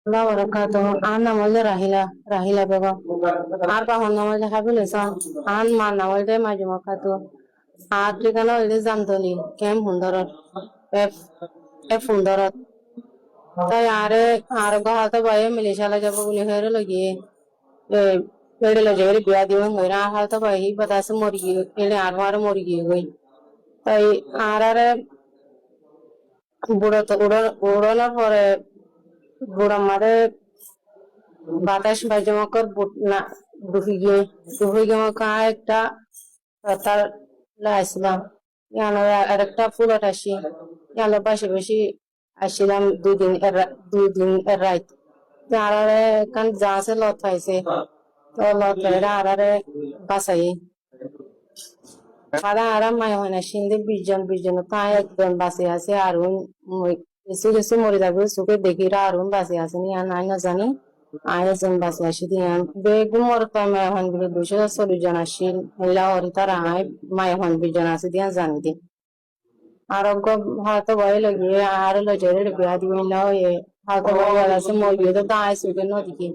Allah wabarakatuh. An namanya Rahila Beba. Arpa hon namanya Habilesan. An man namanya Majumakatu. Afrikano ini Zantoni. Kem Hundarat. F F Hundarat. তাই আরে আর গহাতে বাইরে মিলিশালা যাব বলে হেরে লাগিয়ে এড়ে লগে এড়ে বিয়া দিও হইরা হালতে বাইরে বাতাসে মরি গিয়ে এড়ে আর মরি গিয়ে গই তাই আরে উড়ানোর পরে বুড়া মারে বাতাস বাজমকর না ডুবি গিয়ে একটা তার লাইছিলাম ইয়ানো আরেকটা ফুলত আসি ইয়ানো পাশে বেশি আসছিলাম 2 দিন 2 দিন রাত আরারে কান যাছে লত পাইছে তো লত পাইরা আরারে বাসাই আরাম মায় হয় না সিন্ধে 20 জন তাই একজন বাসে আছে আর এসে গেছে মরে যাবে চোখে দেখিরা আরুন বাসে আছে নি আর নাই না জানি আয়োজন বাসে আসি দিয়ান বেগুন মর তো মায় হন বলে 240 জন আসিল মহিলা হরি তারা আয় মায় হন 20 জন আছে দিয়ান জানি দি আর হয়তো ভয় লাগিয়ে আর লজের বিয়া দিবেন না হয়ে হয়তো ভয় আছে মরবি তো তাই সুখে নদীকে